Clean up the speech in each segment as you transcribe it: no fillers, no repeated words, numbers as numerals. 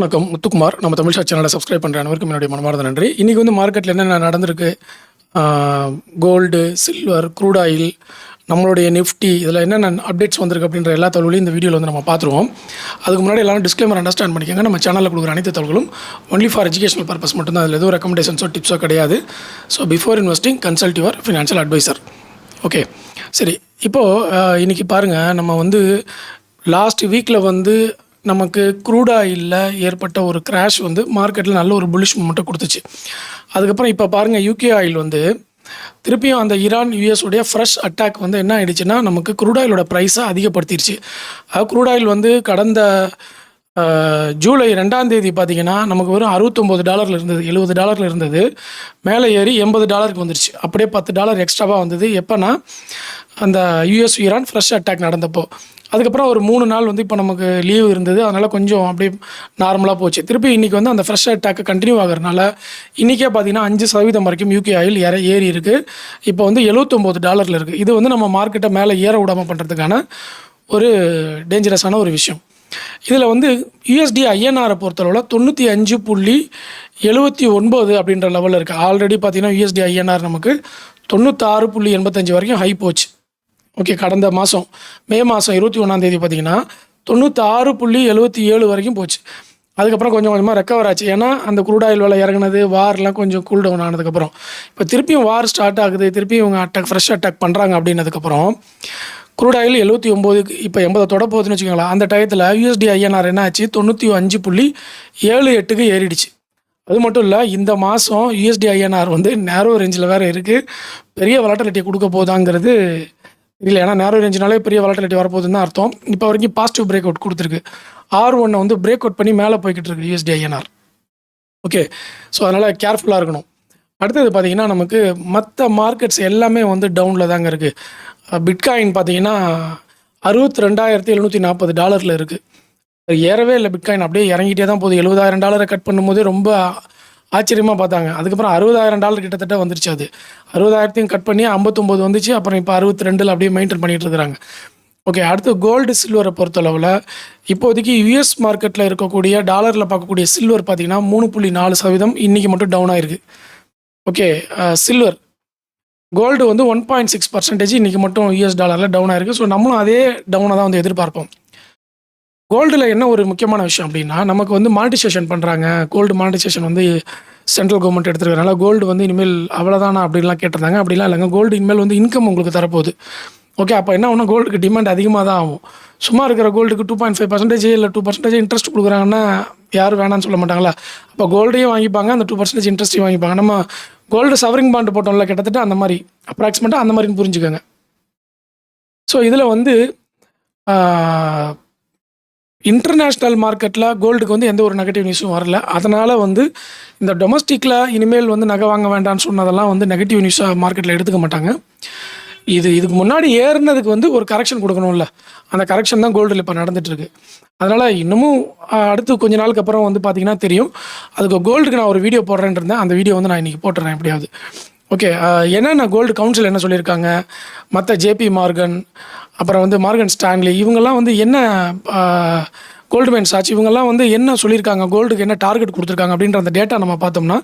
வணக்கம். முத்துக்குமார். நம்ம தமிழ் ஷாட் சேனலை சப்ஸ்கிரைப் பண்ணுற அனைவருக்கும் என்னுடைய மனமார்ந்த நன்றி. இன்றைக்கி வந்து மார்க்கெட்டில் என்னென்ன நடந்திருக்கு, கோல்டு, சில்வர், க்ரூட் ஆயில், நம்மளுடைய நிஃப்டி இதில் என்னென்ன அப்டேட்ஸ் வந்திருக்கு அப்படின்ற எல்லா தகவலையும் இந்த வீடியோவில் வந்து நம்ம பார்த்துருவோம். அதுக்கு முன்னாடி எல்லாரும் டிஸ்க்ளைமர் அண்டர்ஸ்டாண்ட் பண்ணிக்கோங்க. நம்ம சேனலில் கொடுக்குற அனைத்து தகவலும் ஒன்லி ஃபார் எஜுகேஷனல் பர்பஸ் மட்டும்தான். அதில் எதுவும் ரெக்கமெண்டேஷன்ஸோ டிப்ஸோ கிடையாது. So before investing consult your financial advisor. Okay, சரி. இப்போது இன்றைக்கி பாருங்கள், நம்ம வந்து லாஸ்ட் வீக்கில் வந்து நமக்கு க்ரூட் ஆயிலில் ஏற்பட்ட ஒரு கிராஷ் வந்து மார்க்கெட்டில் நல்ல ஒரு புல்லிஷ் மூமெண்ட்டை கொடுத்துச்சு. அதுக்கப்புறம் இப்போ பாருங்கள், யூகே ஆயில் வந்து திருப்பியும் அந்த ஈரான் யூஎஸோடைய ஃப்ரெஷ் அட்டாக் வந்து என்ன ஆகிடுச்சுன்னா, நமக்கு க்ரூட் ஆயிலோட ப்ரைஸை அதிகப்படுத்திடுச்சு. க்ரூட் ஆயில் வந்து கடந்த ஜூலை 2ஆம் தேதி பார்த்திங்கன்னா நமக்கு வெறும் $69 இருந்தது, $70 இருந்தது. மேலே ஏறி $80 வந்துருச்சு. அப்படியே $10 எக்ஸ்ட்ராவாக வந்தது. எப்போனா அந்த யூஎஸ் ஈரான் ஃப்ரெஷ் அட்டாக் நடந்தப்போ. அதுக்கப்புறம் ஒரு 3 நாள் வந்து இப்போ நமக்கு லீவ் இருந்தது. அதனால் கொஞ்சம் அப்படியே நார்மலாக போச்சு. திருப்பி இன்றைக்கி வந்து அந்த ஃப்ரெஷ் அட்டாக்கு கண்டினியூ ஆகிறதுனால இன்றைக்கே பார்த்திங்கன்னா 5% வரைக்கும் யூகே ஆயில் ஏறி இருக்குது. இப்போ வந்து $79 இருக்குது. இது வந்து நம்ம மார்க்கெட்டை மேலே ஏற விடாமல் பண்ணுறதுக்கான ஒரு டேஞ்சரஸான ஒரு விஷயம். இதில் வந்து யூஎஸ்டி ஐஎன்ஆரை பொறுத்தளவில் 95.79 அப்படின்ற லெவலில் இருக்குது. ஆல்ரெடி பார்த்திங்கன்னா யூஎஸ்டி ஐஎன்ஆர் நமக்கு 96.85 வரைக்கும் ஹை போச்சு. ஓகே, கடந்த மாதம் மே மாதம் 21ஆம் தேதி பார்த்திங்கன்னா 96.77 வரைக்கும் போச்சு. அதுக்கப்புறம் கொஞ்சம் கொஞ்சமாக ரெக்கவர் ஆச்சு. ஏன்னா அந்த க்ரூட் ஆயில் விலை இறங்குனது, வார்லாம் கொஞ்சம் கூல் டவுன் ஆனதுக்கப்புறம் இப்போ திருப்பியும் வார் ஸ்டார்ட் ஆகுது, திருப்பியும் இவங்க ஃப்ரெஷ் அட்டாக் பண்ணுறாங்க அப்படின்னதுக்கப்புறம் க்ரூட் ஆயில் 79 இப்போ 80 தொட போகுதுன்னு வச்சுக்கோங்களேன். அந்த டயத்தில் யூஎஸ்டி ஐஎன்ஆர் என்ன ஆச்சு, 95.78க்கு ஏறிடுச்சு. அது மட்டும் இல்லை, இந்த மாதம் யூஎஸ்டி ஐஎன்ஆர் வந்து நேரோ ரேஞ்சில் வேறு இருக்குது. பெரிய வாலட்டிலிட்டியை கொடுக்க போதாங்கிறது இல்லை. ஏன்னா நேரோ ரேஞ்சினாலே பெரிய வாலட்டிலிட்டி வரப்போகுதுன்னு தான் அர்த்தம். இப்போ வரைக்கும் பாசிட்டிவ் பிரேக் அவுட் கொடுத்துருக்கு. R1 வந்து பிரேக் அவுட் பண்ணி மேலே போய்கிட்டு இருக்கு யூஎஸ்டி ஐஎன்ஆர். ஓகே, ஸோ அதனால் கேர்ஃபுல்லாக இருக்கணும். அடுத்தது பார்த்திங்கன்னா நமக்கு மற்ற மார்க்கெட்ஸ் எல்லாமே வந்து டவுனில் தாங்க இருக்குது. பிட்காயின் பார்த்திங்கன்னா $62,740 இருக்குது. ஏறவே இல்லை பிட்காயின், அப்படியே இறங்கிட்டே தான் போகுது. $70,000 கட் பண்ணும்போது ரொம்ப ஆச்சரியமாக பார்த்தாங்க. அதுக்கப்புறம் $60,000 கிட்டத்தட்ட வந்துருச்சு. அது 60,000 கட் பண்ணி 59 வந்துச்சு. அப்புறம் இப்போ 62 அப்படியே மெயின்டைன் பண்ணிகிட்டு இருக்கிறாங்க. ஓகே, அடுத்து கோல்டு சில்வரை பொறுத்தளவில் இப்போதைக்கு யூஎஸ் மார்க்கெட்டில் இருக்கக்கூடிய டாலரில் பார்க்கக்கூடிய சில்வர் பார்த்திங்கன்னா 3.4% இன்றைக்கி மட்டும் டவுன் ஆகிருக்கு. ஓகே, சில்வர் கோல்டு வந்து 1.6% இன்றைக்கி மட்டும் யூஎஸ் டாலரில் டவுன் ஆகிருக்கு. ஸோ நம்மளும் அதே டவுனை தான் வந்து எதிர்பார்ப்போம். கோல்டில் என்ன ஒரு முக்கியமான விஷயம் அப்படின்னா, நமக்கு வந்து மானிட்டைசேஷன் பண்ணுறாங்க. கோல்டு மானிட்டைசேஷன் வந்து சென்ட்ரல் கவர்மெண்ட் எடுத்துருக்கனால கோல்டு வந்து இனிமேல் அவ்வளோதானா அப்படின்லாம் கேட்டிருந்தாங்க. அப்படிலாம் இல்லைங்க. கோல்டு இனிமேல் வந்து இன்கம் உங்களுக்கு தரப்போகுது. ஓகே, அப்போ என்ன ஆகும்னா கோல்டுக்கு டிமாண்ட் அதிகமாக தான் ஆகும். சும்மா இருக்கிற கோல்டுக்கு 2.5% இல்லை 2% இன்ட்ரெஸ்ட் கொடுக்குறாங்கன்னா யாரும் வேணான்னு சொல்ல மாட்டாங்களா? அப்போ கோல்டையும் வாங்கிப்பாங்க, அந்த 2% இன்ட்ரெஸ்ட்டையும் வாங்கிப்பாங்க. நம்ம கோல்டு சவரிங் பாண்டு போட்டோம்ல, கிட்டத்தட்ட அந்த மாதிரி அப்ராக்சிமேட்டாக அந்த மாதிரின்னு புரிஞ்சுக்கோங்க. ஸோ இதில் வந்து இன்டர்நேஷ்னல் மார்க்கெட்டில் கோல்டுக்கு வந்து எந்த ஒரு நெகட்டிவ் நியூஸும் வரல. அதனால் வந்து இந்த டொமஸ்டிக்கில் இனிமேல் வந்து நகை வாங்க வேண்டாம்னு சொன்னதெல்லாம் வந்து நெகட்டிவ் நியூஸாக மார்க்கெட்டில் எடுத்துக்க மாட்டாங்க. இதுக்கு முன்னாடி ஏறினதுக்கு வந்து ஒரு கரெக்ஷன் கொடுக்கணும்ல, அந்த கரெக்ஷன் தான் கோல்டில் இப்போ நடந்துகிட்ருக்கு. அதனால் இன்னமும் அடுத்து கொஞ்ச நாளுக்கு அப்புறம் வந்து பார்த்திங்கன்னா தெரியும். அதுக்கு கோல்டுக்கு நான் ஒரு வீடியோ போடுறேன்னு இருந்தேன். அந்த வீடியோ வந்து நான் இன்றைக்கி போட்டுறேன் எப்படியாவது. ஓகே, என்னென்ன கோல்டு கவுன்சில் என்ன சொல்லியிருக்காங்க, மற்ற ஜேபி மார்கன், அப்புறம் வந்து மார்கன் ஸ்டான்லி, இவங்கெல்லாம் வந்து என்ன கோல்ட்மேன் சாட்ச், இவங்கெல்லாம் வந்து என்ன சொல்லியிருக்காங்க, கோல்டுக்கு என்ன டார்கெட் கொடுத்துருக்காங்க அப்படின்ற அந்த டேட்டா நம்ம பார்த்தோம்னா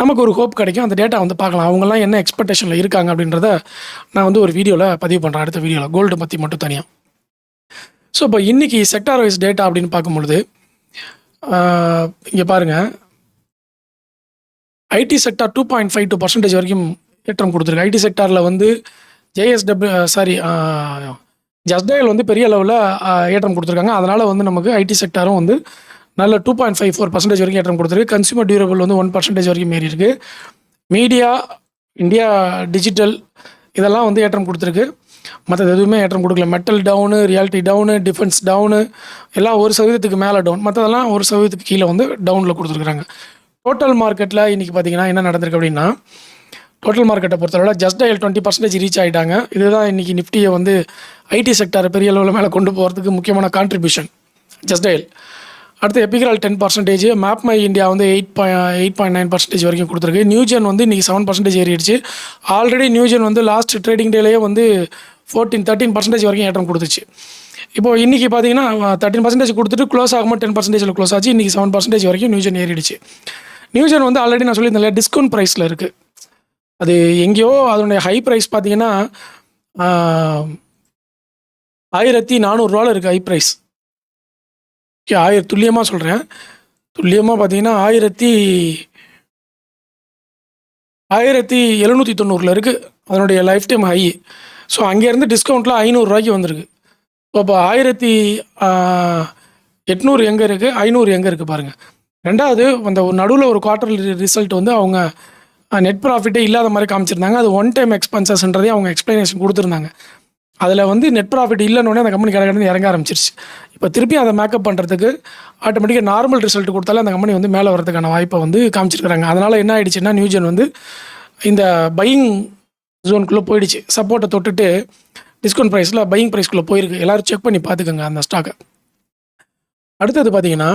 நமக்கு ஒரு ஹோப் கிடைக்கும். அந்த டேட்டா வந்து பார்க்கலாம், அவங்கெல்லாம் என்ன எக்ஸ்பெக்டேஷனில் இருக்காங்க அப்படின்றத நான் வந்து ஒரு வீடியோவில் பதிவு பண்ணுறேன், அடுத்த வீடியோவில் கோல்டு பற்றி மட்டும் தனியாக. ஸோ இப்போ இன்றைக்கி செக்டார் வைஸ் டேட்டா அப்படின்னு பார்க்கும்பொழுது இங்கே பாருங்கள், ஐடி செக்டார் 2.52% வரைக்கும் ஏற்றம் கொடுத்துருக்கு. ஐடி செக்டாரில் வந்து ஜஸ்டயல் வந்து பெரிய லெவலில் ஏற்றம் கொடுத்துருக்காங்க. அதனால் வந்து நமக்கு ஐடி செக்டாரும் வந்து நல்ல 2.54% வரைக்கும் ஏற்றம் கொடுத்துருக்கு. கன்சியூமர் டியூரபிள் வந்து 1% வரைக்கும் ஏறி இருக்குது. மீடியா, இந்தியா டிஜிட்டல் இதெல்லாம் வந்து ஏற்றம் கொடுத்துருக்கு. மற்றது எதுவுமே ஏற்றம் கொடுக்கல. Metal down, reality down, defence down, எல்லாம் 1% மேலே டவுன், மற்றதெல்லாம் 1% கீழே வந்து டவுனில் கொடுத்துருக்குறாங்க. டோட்டல் மார்க்கெட்டில் இன்றைக்கி பார்த்திங்கன்னா என்ன நடந்திருக்கு அப்படின்னா, டோட்டல் மார்க்கெட்டை பொறுத்தவரை ஜஸ்டயல் 20% ரீச் ஆகிட்டாங்க. இதுதான் இன்றைக்கி நிஃப்டியை வந்து ஐடி செக்டார் பெரிய லெவலில் மேலே கொண்டு போகிறதுக்கு முக்கியமான கான்ட்ரிபியூஷன் ஜஸ்டயல். அடுத்து எபிக்ரால் 10%, மேப்மை இந்தியா வந்து 8.9% வரைக்கும் கொடுத்துருக்கு. நியூஜென் வந்து இன்றைக்கி 7% ஏறிடுச்சு. ஆல்ரெடி நியூஜென் வந்து லாஸ்ட் ட்ரேடிங் டேலேயே வந்து 13% வரைக்கும் ஏற்றம் கொடுத்துச்சு. இப்போ இன்றைக்கி பார்த்தீங்கன்னா 13% கொடுத்துட்டு க்ளோஸ் ஆகும்போது 10% க்ளோஸ் ஆச்சு. இன்றைக்கி 7% வரைக்கும் நியூஜன் ஏறிடுச்சு. நியூஜன் வந்து ஆல்ரெடி நான் சொல்லியிருந்தேன் டிஸ்கவுண்ட் ப்ரைஸில் இருக்குது. அது எங்கேயோ அதனுடைய ஹை ப்ரைஸ் பார்த்தீங்கன்னா 1400 இருக்குது ஹை ப்ரைஸ். ஓகே, துல்லியமாக சொல்கிறேன். துல்லியமாக பார்த்தீங்கன்னா 1790 இருக்குது அதனுடைய லைஃப் டைம் ஹை. ஸோ அங்கேருந்து டிஸ்கவுண்ட்டில் 500 வந்திருக்கு. இப்போ 1800 எங்கே இருக்குது, 500 எங்கே இருக்குது பாருங்கள். ரெண்டாவது அந்த ஒரு நடுவில் ஒரு குவார்டர் ரிசல்ட் வந்து அவங்க நெட் ப்ராஃபிட்டே இல்லாத மாதிரி காமிச்சிருந்தாங்க. அது ஒன் டைம் எக்ஸ்பென்சஸ்ன்றதே அவங்க எக்ஸ்ப்ளனேஷன் கொடுத்துருந்தாங்க. அதில் வந்து நெட் ப்ராஃபிட் இல்லைன்னொடனே அந்த கம்பெனி கடை இறங்க ஆரம்பிச்சிருச்சு. இப்போ திருப்பி அதை மேக்கப் பண்ணுறதுக்கு ஆட்டோமேட்டிக்காக நார்மல் ரிசல்ட் கொடுத்தாலே அந்த கம்பெனி வந்து மேலே வரதுக்கான வாய்ப்பை வந்து காமிச்சிருக்கிறாங்க. அதனால் என்ன ஆகிடுச்சுன்னா நியூஜன் வந்து இந்த பையிங் ஜோனுக்குள்ளே போயிடுச்சு. சப்போர்ட்டை தொட்டுட்டு டிஸ்கவுண்ட் ப்ரைஸில் பையிங் ப்ரைஸ்க்குள்ளே போயிருக்கு. எல்லோரும் செக் பண்ணி பார்த்துக்கோங்க அந்த ஸ்டாக்கை. அடுத்தது பார்த்தீங்கன்னா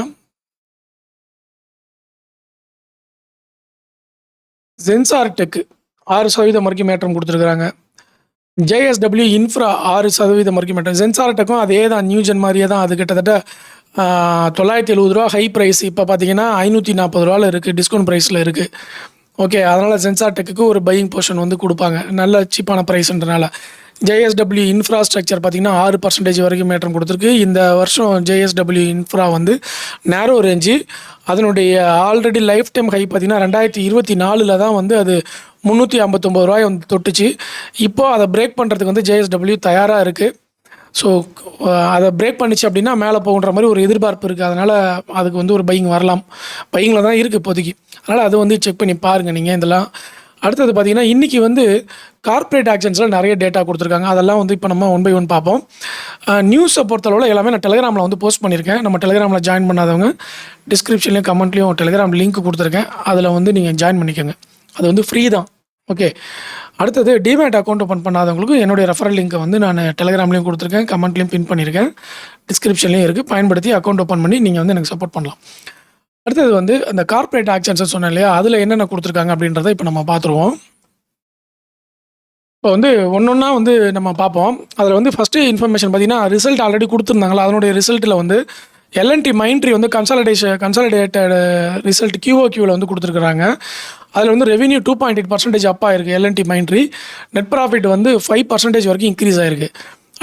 சென்சார் டெக் 6% வரைக்கும் ஏற்றம் கொடுத்துருக்குறாங்க. JSW இன்ஃப்ரா 6% வரைக்கும் ஏற்றம். சென்சார் டெக்கும் அதே தான், நியூஜன் மாதிரியே தான். அது கிட்டத்தட்ட 970 ஹை ப்ரைஸ். இப்போ பார்த்தீங்கன்னா 540 இருக்குது, டிஸ்கவுண்ட் ப்ரைஸில் இருக்குது. ஓகே, அதனால் சென்சார் டெக்குக்கு ஒரு பையிங் போர்ஷன் வந்து கொடுப்பாங்க, நல்ல சீப்பான ப்ரைஸ்ன்றனால. JSW இன்ஃப்ராஸ்ட்ரக்சர் பார்த்திங்கன்னா 6% வரைக்கும் ஏற்றம் கொடுத்துருக்கு. இந்த வருஷம் JSW இன்ஃப்ரா வந்து நேரோ ரேஞ்சு. அதனுடைய ஆல்ரெடி லைஃப் டைம் ஹை பார்த்திங்கன்னா 2024 தான் வந்து அது 359 வந்து தொட்டுச்சு. இப்போது அதை பிரேக் பண்ணுறதுக்கு வந்து JSW தயாராக இருக்குது. ஸோ அதை பிரேக் பண்ணிச்சு அப்படின்னா மேலே போகுன்ற மாதிரி ஒரு எதிர்பார்ப்பு இருக்குது. அதனால் அதுக்கு வந்து ஒரு பையிங் வரலாம். பையிங்கில் தான் இருக்குது இப்போதைக்கு. அதனால் அது வந்து செக் பண்ணி பாருங்கள் நீங்கள் இதெல்லாம். அடுத்தது பார்த்திங்கன்னா இன்றைக்கி வந்து கார்ப்பரேட் ஆக்ஷன்ஸில் நிறைய டேட்டா கொடுத்துருக்காங்க. அதெல்லாம் வந்து இப்போ நம்ம ஒன் பை ஒன் பார்ப்போம். நியூஸை பொறுத்தளவில் எல்லாமே நான் டெலிகிராமில் வந்து போஸ்ட் பண்ணியிருக்கேன். நம்ம டெலிகிராமில் ஜாயின் பண்ணாதவங்க டிஸ்கிரிப்ஷன்லேயும் கமெண்ட்லேயும் டெலிகிராம் லிங்க் கொடுத்துருக்கேன். அதில் வந்து நீங்கள் ஜாயின் பண்ணிக்கோங்க. அது வந்து ஃப்ரீ தான். ஓகே, அடுத்தது டிமேட் அக்கௌண்ட் ஓப்பன் பண்ணாதவங்களுக்கு என்னுடைய ரெஃபரல் லிங்க்கை வந்து நான் டெலிகிராம்லேயும் கொடுத்துருக்கேன், கமெண்ட்லேயும் பின் பண்ணியிருக்கேன், டிஸ்கிரிப்ஷன்லேயும் இருக்குது. பயன்படுத்தி அக்கௌண்ட் ஓப்பன் பண்ணி நீங்கள் வந்து எனக்கு சப்போர்ட் பண்ணலாம். அடுத்தது வந்து அந்த கார்ப்பரேட் ஆக்ஷன்ஸ் சொன்னேன் இல்லையா, அதில் என்னென்ன கொடுத்துருக்காங்க அப்படின்றத இப்போ நம்ம பார்த்துருவோம். இப்போ வந்து ஒன்றா வந்து நம்ம பார்ப்போம். அதில் வந்து ஃபஸ்ட்டு இன்ஃபர்மேஷன் பார்த்தீங்கன்னா ரிசல்ட் ஆல்ரெடி கொடுத்துருந்தாங்களா, அதனுடைய ரிசல்ட்டில் வந்து L&T மைண்ட்ரி வந்து கன்சாலிடேட்டட் ரிசல்ட் QOQவில் வந்து கொடுத்துருக்குறாங்க. அதில் வந்து ரெவென்யூ 2.8% அப் ஆயிருக்கு. L&T மைண்ட்ரி நெட் ப்ராஃபிட் வந்து 5% வரைக்கும் இன்க்ரீஸ் ஆயிருக்கு.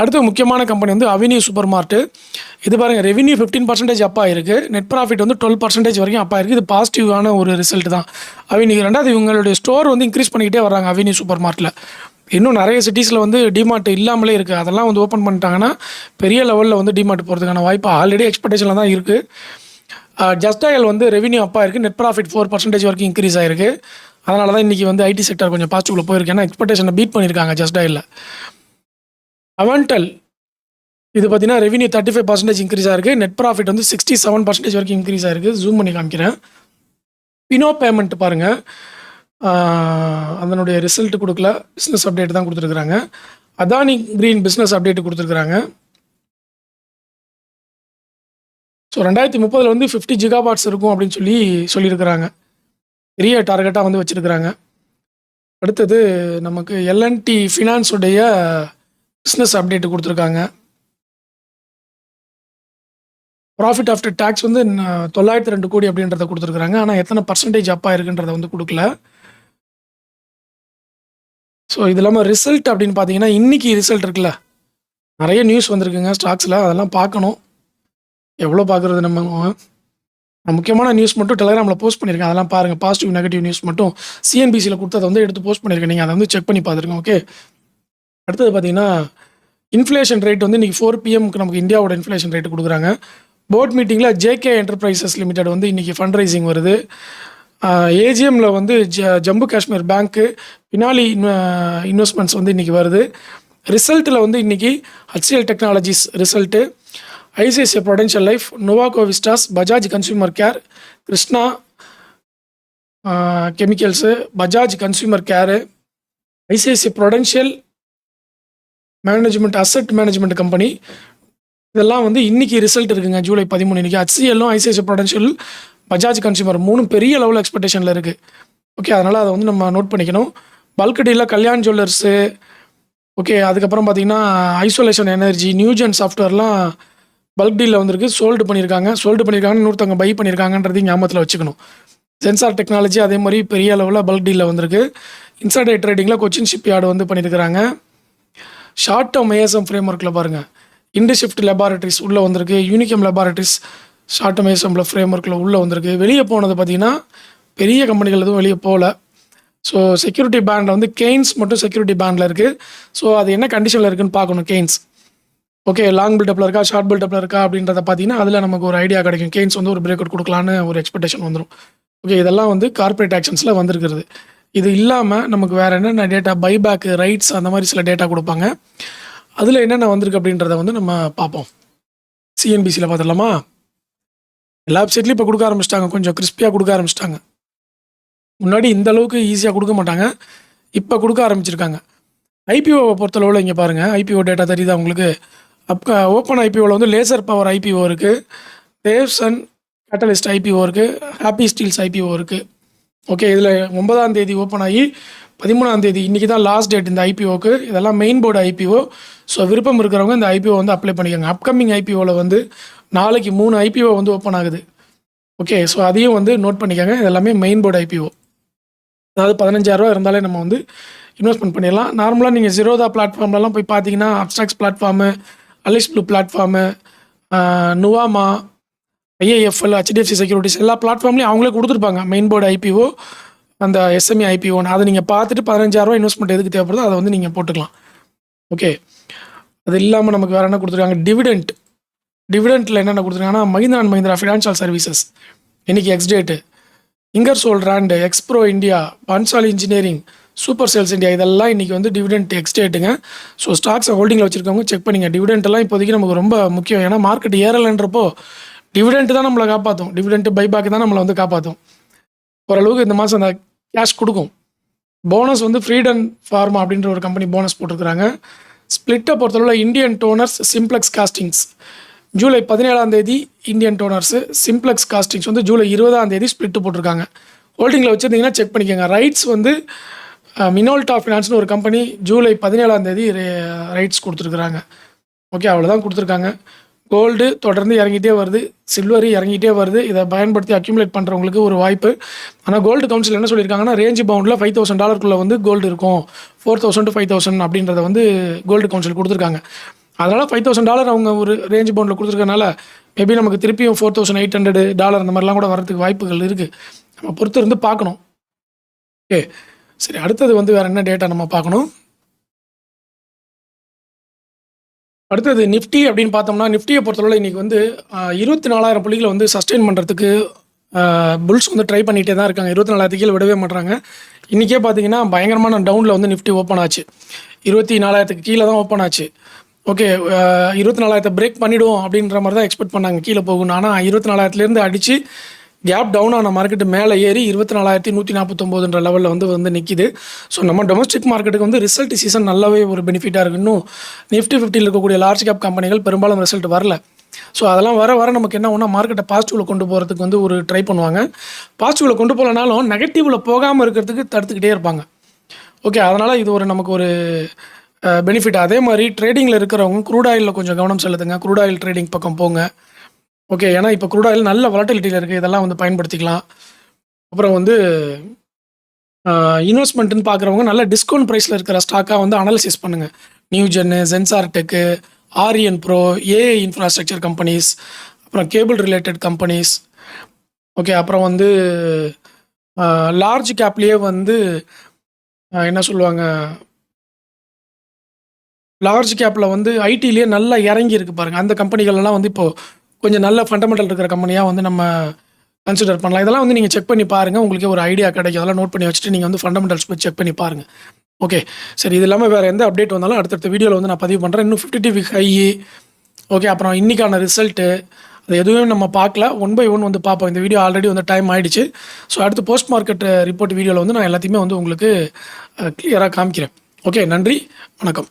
அடுத்து முக்கியமான கம்பெனி வந்து அவென்யூ சூப்பர் மார்ட்டு. இது பாருங்கள், ரெவென்யூ 15% அப் ஆயிருக்கு, நெட் ப்ராஃபிட் வந்து 12% வரைக்கும் அப் ஆயிருக்கு. இது பாசிட்டிவான ஒரு ரிசல்ட் தான் அவென்யூ. ரெண்டாவது இவங்களுடைய ஸ்டோர் வந்து இன்க்ரீஸ் பண்ணிக்கிட்டே வராங்க அவென்யூ சூப்பர் மார்ட்டில். இன்னும் நிறைய சிட்டிஸில் வந்து டிமார்ட் இல்லாமலே இருக்குது. அதெல்லாம் வந்து ஓப்பன் பண்ணிட்டாங்கன்னா பெரிய லெவலில் வந்து டிமார்ட் போகிறதுக்கான வாய்ப்பு ஆல்ரெடி எக்ஸ்பெக்டேஷனில் தான் இருக்குது. ஜஸ்ட் டயல் வந்து ரெவென்யூ அப்பா இருக்குது, நெட் ப்ராஃபிட் 4% வரைக்கும் இன்க்ரீஸ் ஆயிருக்கு. அதனால தான் இன்றைக்கி வந்து ஐடி செக்டர் கொஞ்சம் பாசிட்டிவ்ல போயிருக்கு. ஏன்னா எக்ஸ்பெக்டேஷனை பீட் பண்ணியிருக்காங்க ஜஸ்ட் டயலில். அவன்டல் இது பார்த்தீங்கன்னா ரெவென்யூ 35% இன்க்ரீஸ் ஆயிருக்கு, நெட் ப்ராஃபிட் வந்து 67% வரைக்கும் இன்க்ரீஸ் ஆயிருக்கு. ஜூம் பண்ணி காமிக்கிறேன். பினோ பேமெண்ட் பாருங்கள், அதனுடைய ரிசல்ட் கொடுக்கல, பிஸ்னஸ் அப்டேட் தான் கொடுத்துருக்குறாங்க. அதானி கிரீன் பிஸ்னஸ் அப்டேட் கொடுத்துருக்குறாங்க. ஸோ 2030 வந்து 50 GW இருக்கும் அப்படின்னு சொல்லியிருக்கிறாங்க. பெரிய டார்கெட்டாக வந்து வச்சுருக்கிறாங்க. அடுத்தது நமக்கு L&T ஃபினான்ஸுடைய பிஸ்னஸ் அப்டேட் கொடுத்துருக்காங்க. ப்ராஃபிட் ஆஃப்டர் டேக்ஸ் வந்து 902 கோடி அப்படின்றத கொடுத்துருக்குறாங்க. ஆனால் எத்தனை பர்சன்டேஜ் அப்பா இருக்குன்றதை வந்து கொடுக்கல. ஸோ இது இல்லாமல் ரிசல்ட் அப்படின்னு பார்த்தீங்கன்னா இன்றைக்கி ரிசல்ட் இருக்குல்ல, நிறைய நியூஸ் வந்திருக்குங்க ஸ்டாக்ஸில், அதெல்லாம் பார்க்கணும். எவ்வளோ பார்க்குறது நம்ம முக்கியமான நியூஸ் மட்டும் டெலிகிராமில் போஸ்ட் பண்ணியிருக்கேன், அதெல்லாம் பாருங்கள். பாசிட்டிவ் நெகட்டிவ் நியூஸ் மட்டும் CNBCயில் கொடுத்து அதை வந்து எடுத்து போஸ்ட் பண்ணியிருக்கேன். நீங்கள் அதை வந்து செக் பண்ணி பார்த்துருங்க. ஓகே, அடுத்தது பார்த்தீங்கன்னா இன்ஃப்ளேஷன் ரேட் வந்து இன்றைக்கி 4 PM நமக்கு இந்தியாவோட இன்ஃப்ளேஷன் ரேட்டு கொடுக்குறாங்க. போர்ட் மீட்டிங்கில் JK என்டர்பிரைசஸ் லிமிடெட் வந்து இன்றைக்கி ஃபண்ட் ரைசிங் வருது. AGMல வந்து ஜம்மு காஷ்மீர் பேங்க்கு பினாலி இன்வெஸ்ட்மெண்ட்ஸ் வந்து இன்றைக்கி வருது. ரிசல்ட்டில் வந்து இன்றைக்கி HCL technologies result, ICICI prudential life, Nuvoco Vistas, Bajaj consumer care, Krishna chemicals, Bajaj consumer care, ICICI prudential management asset management company, இதெல்லாம் வந்து இன்றைக்கி ரிசல்ட் இருக்குங்க. ஜூலை 13 இன்றைக்கி. HCLலும் ICICI ப்ரொடென்ஷியல், பஜாஜ் கன்சியூமர் 3 பெரிய லெவல் எக்ஸ்பெக்டேஷனில் இருக்குது. ஓகே, அதனால் அதை வந்து நம்ம நோட் பண்ணிக்கணும். பல்க் டீலில் கல்யாண் ஜுவல்லர்ஸு, ஓகே. அதுக்கப்புறம் பார்த்தீங்கன்னா, ஐசோலேஷன் எனர்ஜி, நியூஜென் சாஃப்ட்வேர்லாம் பல்க் டீல்ல வந்திருக்கு. சோல்டு பண்ணியிருக்காங்கன்னு இன்னொருத்தவங்க பை பண்ணியிருக்காங்கன்றதையும் ஞாபகத்துல வச்சுக்கணும். சென்சார் டெக்னாலஜி அதே மாரி பெரிய அளவுல பல்க் டீல்ல வந்திருக்கு. இன்சைடர் ட்ரேடிங்ல கொச்சின் ஷிப்யார்ட் வந்து பண்ணியிருக்கிறாங்க. ஷார்ட் டேர்ம் ஏஎஸ்எம் ஃப்ரேம்வொர்க்ல பாருங்க. இண்டஸ்ஷிஃப்ட் லேபாரட்டரீஸ் உள்ள வந்திருக்கு. யூனிகம் லேபாரட்டரீஸ் ஷார்ட் டேர்ம் ஏஎஸ்எம்ல ஃப்ரேம்வொர்க்ல உள்ள வந்திருக்கு. வெளிய போனது பார்த்தீங்கன்னா, பெரிய கம்பெனிகள் எதுவும் வெளிய போல. ஸோ செக்யூரிட்டி பேண்ட்ல வந்து கெய்ன்ஸ் மட்டும் செக்யூரிட்டி பேண்ட்ல இருக்கு. ஸோ அது என்ன கண்டிஷன்ல இருக்குன்னு பார்க்கணும் கெய்ன்ஸ். ஓகே. லாங் பில்டப்ல இருக்கா, ஷார்ட் பில்டப்ல இருக்கா அப்படின்றத பார்த்தீங்கன்னா, அதில் நமக்கு ஒரு ஐடியா கிடைக்கும். கெய்ன்ஸ் வந்து ஒரு பிரேக் அவுட் கொடுக்கலான்னு ஒரு எக்ஸ்பெக்டேஷன் வந்துடும். ஓகே. இதெல்லாம் வந்து கார்ப்பரேட் ஆக்ஷன்ஸில் வந்திருக்கிறது. இது இல்லாமல் நமக்கு வேறு என்னென்ன டேட்டா, பைபேக், ரைட்ஸ் அந்த மாதிரி சில டேட்டா கொடுப்பாங்க. அதில் என்னென்ன வந்திருக்கு அப்படின்றத வந்து நம்ம பார்ப்போம். சிஎன்பிசியில் பார்த்துடலாமா? எல்லா வெப்சைட்லையும் இப்போ கொடுக்க ஆரம்பிச்சிட்டாங்க. கொஞ்சம் கிறிஸ்பியாக கொடுக்க ஆரம்பிச்சிட்டாங்க. முன்னாடி இந்த அளவுக்கு ஈஸியாக கொடுக்க மாட்டாங்க. இப்போ கொடுக்க ஆரம்பிச்சிருக்காங்க. ஐபிஓவை பொறுத்தளவில் இங்கே பாருங்கள். ஐபிஓ டேட்டா தெரியுதா உங்களுக்கு? ஓப்பன் ஐபிஓவில் வந்து லேசர் பவர் ஐபிஓ இருக்குது. தேவ்சன் கேட்டலிஸ்ட் ஐபிஓ இருக்குது. ஹாப்பி ஸ்டீல்ஸ் ஐபிஓ இருக்குது. ஓகே. இதில் 9ஆம் தேதி ஓப்பன் ஆகி 13ஆம் தேதி இன்றைக்கி தான் லாஸ்ட் டேட் இந்த ஐபிஓக்கு. இதெல்லாம் மெயின் போர்டு ஐபிஓ. ஸோ விருப்பம் இருக்கிறவங்க இந்த ஐபிஓ வந்து அப்ளை பண்ணிக்கோங்க. அப்கமிங் ஐபிஓவில் வந்து நாளைக்கு 3 ஐபிஓ வந்து ஓப்பன் ஆகுது. ஓகே. ஸோ அதையும் வந்து நோட் பண்ணிக்கோங்க. இது எல்லாமே மெயின் போர்டு ஐபிஓ. அதாவது 15,000 இருந்தாலே நம்ம வந்து இன்வெஸ்ட்மெண்ட் பண்ணிடலாம். நார்மலாக நீங்கள் ஜிரோதா பிளாட்ஃபார்ம்லலாம் போய் பார்த்தீங்கன்னா, Upstox platform, Alice Blue platform, Nuvama, IIFL, HDFC securities எல்லா பிளாட்ஃபார்ம்லேயும் அவங்களே கொடுத்துருப்பாங்க மெயின் போர்டு ஐபிஓ, அந்த எஸ்எம்இ ஐபிஓன்னு. அதை நீங்கள் பார்த்துட்டு 15,000 இன்வெஸ்ட்மெண்ட் எதுக்கு தேவைப்படுதோ அதை வந்து நீங்கள் போட்டுக்கலாம். ஓகே. அது இல்லாமல் நமக்கு வேறு என்ன கொடுத்துருக்காங்க? டிவிடெண்ட்டில் என்னென்ன கொடுத்துருக்காங்கன்னா, Mahindra and Mahindra financial services இன்றைக்கி ex date, Ingersoll Rand, Xpro India, Bhansali engineering, super sales India இதெல்லாம் இன்றைக்கி வந்து டிவிடெண்ட் எக்ஸ்டேட்டுங்க. ஸோ ஸ்டாக்ஸை ஹோல்டிங்கில் வச்சுருக்கவங்க செக் பண்ணிங்க. டிவிடெண்ட்லாம் இப்போதைக்கு நமக்கு ரொம்ப முக்கியம். ஏன்னா மார்க்கெட் ஏறலைன்றப்போ டிவிடெண்ட் தான் நம்மளை காப்பாற்றும். டிவிடெண்ட் பைபேக் தான் நம்மளை வந்து காப்பாற்றும். ஓரளவுக்கு இந்த மாதம் அந்த கேஷ் கொடுக்கும். போனஸ் வந்து ஃப்ரீட் அண்ட் ஃபார்மா அப்படின்ற ஒரு கம்பெனி போனஸ் போட்டிருக்கிறாங்க. ஸ்பிளிட்டை பொறுத்தளவில் Indian toners, Simplex castings July 17ஆம் தேதி இந்தியன் டோனர்ஸு, சிம்ப்ளெக்ஸ் காஸ்டிங்ஸ் வந்து ஜூலை 20ஆம் தேதி ஸ்பிளிட்டு போட்டிருக்காங்க. ஹோல்டிங்கில் வச்சுருந்தீங்கன்னா செக் பண்ணிக்கோங்க. ரைட்ஸ் வந்து மினோல்டா ஃபினான்ஸ்னு ஒரு கம்பெனி ஜூலை 17ஆம் தேதி ரைட்ஸ் கொடுத்துருக்குறாங்க. ஓகே. அவ்வளோதான் கொடுத்துருக்காங்க. கோல்டு தொடர்ந்து இறங்கிட்டே வருது, சில்வரு இறங்கிட்டே வருது. இதை பயன்படுத்தி அக்யூமுலேட் பண்ணுறவங்களுக்கு ஒரு வாய்ப்பு. ஆனால் கோல்டு கவுன்சில் என்ன சொல்லியிருக்காங்கன்னா, ரேஞ்ச் பவுண்டில் $5,000 வந்து கோல்டு இருக்கும். 4,000 to 5,000 அப்படின்றத வந்து கோல்டு கவுன்சில் கொடுத்துருக்காங்க. அதனால் $5,000 அவங்க ஒரு ரேஞ்ச் பவுண்டில் கொடுத்துருக்கனால மேபி நமக்கு திருப்பியும் $4,800 அந்த மாதிரிலாம் கூட வரதுக்கு வாய்ப்புகள் இருக்குது. நம்ம பொறுத்து இருந்து பார்க்கணும். ஓகே. சரி. அடுத்தது வந்து வேறு என்ன டேட்டா நம்ம பார்க்கணும்? அடுத்தது நிஃப்டி அப்படின்னு பார்த்தோம்னா, நிஃப்டியை பொறுத்தளவில் இன்றைக்கி வந்து 24,000 புள்ளிகளை வந்து சஸ்டெயின் பண்ணுறதுக்கு புல்ஸ் வந்து ட்ரை பண்ணிகிட்டே தான் இருக்காங்க. 24,000 கீழே விடவே மாட்டுறாங்க. இன்றைக்கே பார்த்தீங்கன்னா பயங்கரமான டவுனில் வந்து நிஃப்டி ஓப்பன் ஆச்சு. 24,000 கீழே தான் ஓப்பன் ஆச்சு. ஓகே. 24,000 பிரேக் பண்ணிவிடும் அப்படின்ற மாதிரி தான் எக்ஸ்பெக்ட் பண்ணாங்க கீழே போகணும். ஆனால் 24,000 அடித்து கேப் டவுன் ஆன மார்க்கெட்டு மேலே ஏறி 24,149 லெவலில் வந்து நிற்கிது. ஸோ நம்ம டொமஸ்டிக் மார்க்கெட்டுக்கு வந்து ரிசல்ட் சீசன் நல்லாவே ஒரு பெனிஃபிட்டாக இருக்குது. இன்னும் நிஃப்டி 50 இருக்கக்கூடிய லார்ஜ் கேப் கம்பெனிகள் பெரும்பாலும் ரிசல்ட் வரல. ஸோ அதெல்லாம் வர நமக்கு என்ன ஒன்றா மார்க்கெட்டை பாசிட்டிவில் கொண்டு போகிறதுக்கு வந்து ஒரு ட்ரை பண்ணுவாங்க. பாசிட்டிவில் கொண்டு போகலனாலும் நெகட்டிவில் போகாமல் இருக்கிறதுக்கு தடுத்துக்கிட்டே இருப்பாங்க. ஓகே. அதனால் இது ஒரு நமக்கு ஒரு பெனிஃபிட். அதே மாதிரி ட்ரேடிங்கில் இருக்கிறவங்க க்ரூட் ஆயிலில் கொஞ்சம் கவனம் செலுத்துங்க. க்ரூட் ஆயில் ட்ரேடிங் பக்கம் போங்க. ஓகே. ஏன்னா இப்போ க்ரூட் ஆயில் நல்ல வாலட்டிலிட்டியில் இருக்குது. இதெல்லாம் வந்து பயன்படுத்திக்கலாம். அப்புறம் வந்து இன்வெஸ்ட்மெண்ட்டுன்னு பார்க்குறவங்க நல்ல டிஸ்கவுண்ட் ப்ரைஸில் இருக்கிற ஸ்டாக்காக வந்து அனாலிசிஸ் பண்ணுங்கள். நியூஜென்னு, sensor tech, Aryan pro, AI infrastructure companies, அப்புறம் கேபிள் ரிலேட்டட் கம்பெனிஸ். ஓகே. அப்புறம் வந்து லார்ஜ் கேப்லேயே வந்து என்ன சொல்லுவாங்க, லார்ஜ் கேப்பில் வந்து ஐடிலேயே நல்லா இறங்கி இருக்குது பாருங்கள். அந்த கம்பெனிகள்லாம் வந்து இப்போது கொஞ்சம் நல்ல ஃபண்டமெண்டல் இருக்கிற கம்பெனியாக வந்து நம்ம கன்சிடர் பண்ணலாம். இதெல்லாம் வந்து நீங்கள் செக் பண்ணி பாருங்கள். உங்களுக்கே ஒரு ஐடியா கிடைக்கும். அதெல்லாம் நோட் பண்ணி வச்சுட்டு நீங்கள் வந்து ஃபண்டமெண்டல்ஸ் போய் செக் பண்ணி பாருங்கள். ஓகே. சரி. இது இல்லாமல் வேறு எந்த அப்டேட் வந்தாலும் அடுத்தடுத்த வீடியோவில் வந்து நான் பதிவு பண்ணுறேன். இன்னும் 50 வீக் ஹை, ஓகே, அப்புறம் இன்றைக்கான ரிசல்ட்டு அது எதுவும் நம்ம பார்க்கல. 1 by 1 வந்து பார்ப்போம். இந்த வீடியோ ஆல்ரெடி வந்து டைம் ஆகிடுச்சு. ஸோ அடுத்து போஸ்ட் மார்க்கெட் ரிப்போர்ட் வீடியோவில் வந்து நான் எல்லாத்தையுமே வந்து உங்களுக்கு கிளியராக காமிக்கிறேன். ஓகே. நன்றி. வணக்கம்.